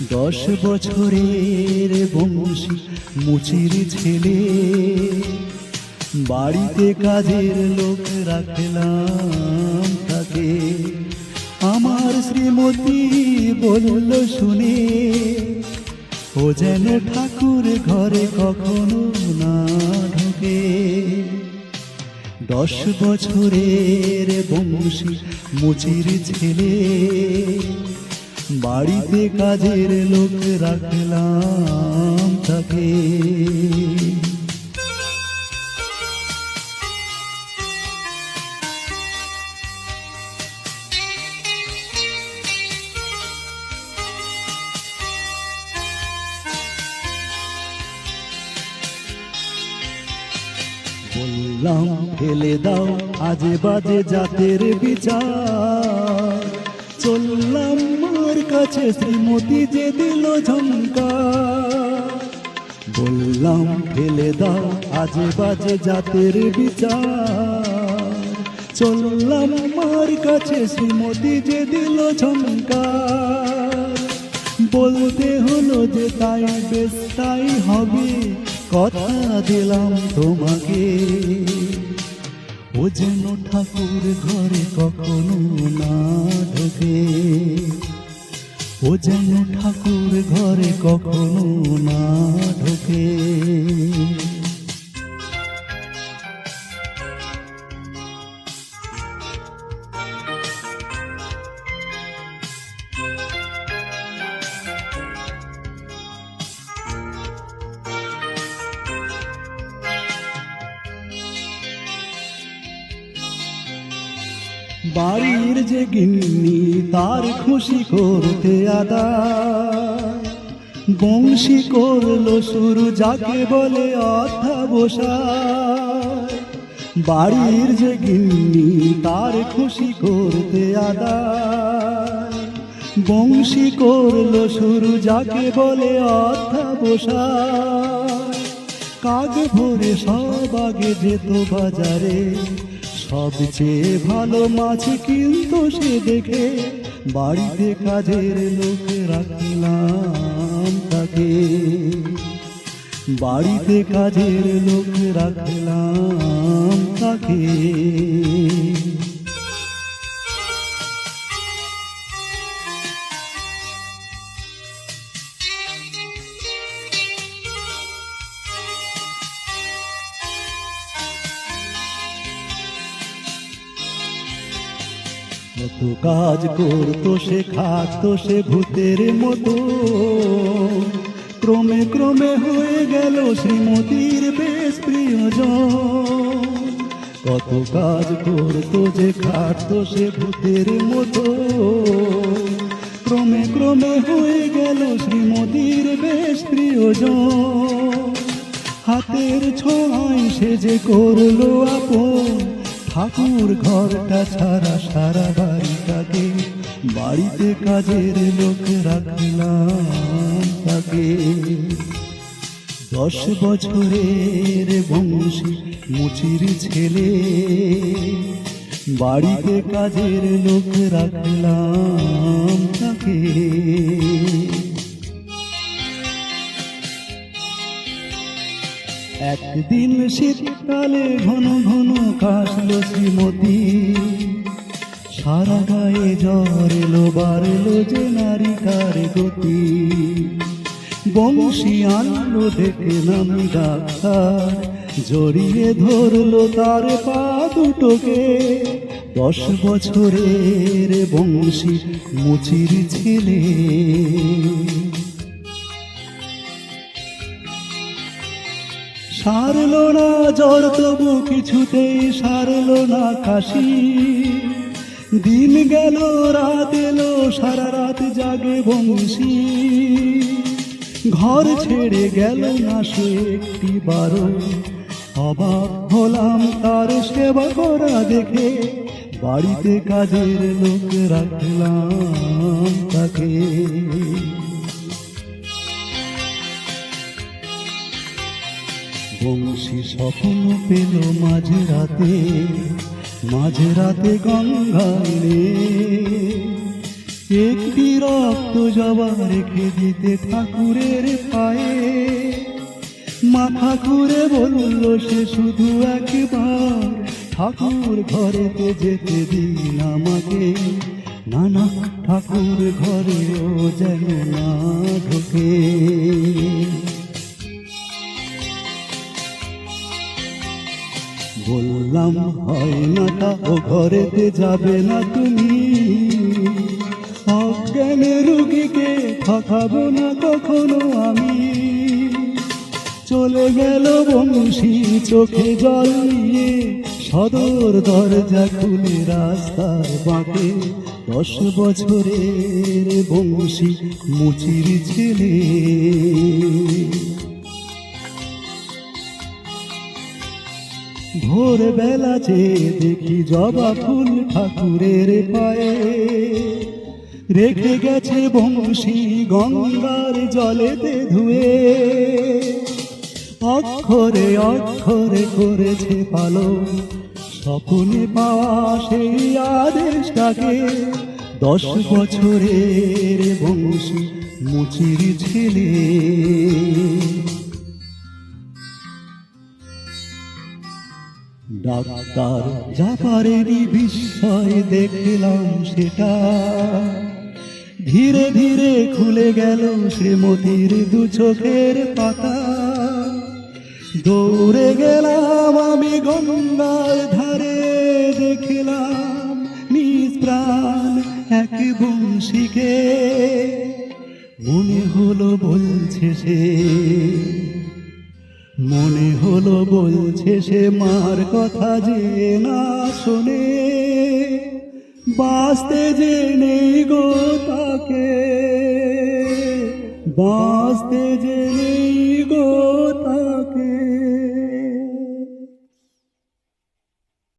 10 বছরের বংশী মুচির ছেলে, বাড়িতে কাজের লোক রাখলাম তাকে। আমার শ্রীমতী বলল শুনে, ও যেন ঠাকুর ঘরে কখনো না ঢোকে। 10 বছরের বংশী মুচির ছেলে, বাড়িতে কাজের লোক রাখলাম তাকে। বললাম ফেলে দাও আজে বাজে জাতের বিচার, চললাম মার কাছে শ্রীমতী যে দিল ঝংকার। বললাম ফেলে দাও আজে বাজে জাতের বিচার, চললাম মার কাছে শ্রীমতী যে দিল ঝংকার। বলতে হলো যে তাই বেশ তাই হবে, কথা দিলাম তোমাকে। ও যেন ঠাকুর ঘরে কখনো না ঢোকে, ও যেন ঠাকুর ঘরে কখনো না ঢোকে। বাড়ির যে গিন্নি তার খুশি করতে আদায়, বংশী করলো শুরু যাকে বলে অধ্যবসায়। বাড়ির যে গিন্নি তার খুশি করতে আদায়, বংশী করলো শুরু যাকে বলে অধ্যবসায়। কাক ভরে সব আগে যেত বাজারে, সবচেয়ে ভালো মাছ কিন্তু সে দেখে। বাড়িতে কাজের লোক রাখলাম তাকে, বাড়িতে কাজের লোক রাখলাম তাকে। কত কাজ করতো সে, খাটতো সে ভূতের মতো, ক্রমে ক্রমে হয়ে গেল শ্রীমতীর বেশ প্রিয়জন। কত কাজ করতো যে, খাটতো সে ভূতের মতো, ক্রমে ক্রমে হয়ে গেল শ্রীমতীর বেশ প্রিয়জন। হাতের ছোঁয়ায় সে যে করলো আপন, ঠাকুর ঘরটা ছাড়া সারা বাড়িটাকে। বাড়িতে কাজের লোক রাখলাম তাকে। 10 বছরের বংশী মুচির ছেলে, বাড়িতে কাজের লোক রাখলাম তাকে। একদিন শীতকালে ঘন ঘন কাশলো শ্রীমতী, সারা গায়ে জ্বর এলো বাড়লো যে নারিকার গতি। বংশী আনলো দেখলাম ডাক্তার, জড়িয়ে ধরলো তার পা দুটোকে। 10 বছরের বংশী মুচির ছেলে, সারলো না জ্বর তবু কিছুতেই সারলো না কাশি। দিন গেল রাত এলো, সারা রাত জাগে বংশী। ঘর ছেড়ে গেল না সে একটি বারো, অবাক হলাম তার সেবা করা দেখে। বাড়িতে কাজের লোক রাখলাম তাকে। বংশী স্বপ্ন পেল মাঝরাতে, মাঝরাতে গঙ্গায় একটি রক্ত জবা রেখে দিতে ঠাকুরের পায়ে। মা ঠাকুরে বলল সে শুধু একবার, ঠাকুর ঘরেতে যেতে দিন আমাকে। না না, ঠাকুর ঘরেও যেন না ঢোকে। বললাম হয় না তা, ও ঘরেতে যাবে না তুমি। অজ্ঞানে রুগীকে ঠকাবো না কখনো আমি। চলে গেল বংশী চোখে জল নিয়ে, সদর দরজা খুলে রাস্তার বাঁকে। 10 বছরের বংশী মুচির ছেলে। ভোরবেলা চেয়ে দেখি জবা ফুল ঠাকুরের পায়ে। রেখে গেছে বংশী গঙ্গার জলেতে ধুয়ে। অক্ষরে অক্ষরে করেছে পালন স্বপ্নে পাওয়া সেই আদেশটাকে। 10 বছরের বংশী মুচির ছেলে। ডাক্তার যা পারেনি বিস্ময় দেখলাম সেটা। ধীরে ধীরে খুলে গেল সে মতির 2 চোখের পাতা। দৌড়ে গেলাম আমি গঙ্গার ধারে, দেখলাম নিষ্প্রাণ এক বংশীকে। মনে হলো বলছে সে, মনে হলো বলছে সে মার কথা যে না শোনে। বাঁচতে যে নেই গো তাকে, বাঁচতে যে নেই গো তাকে।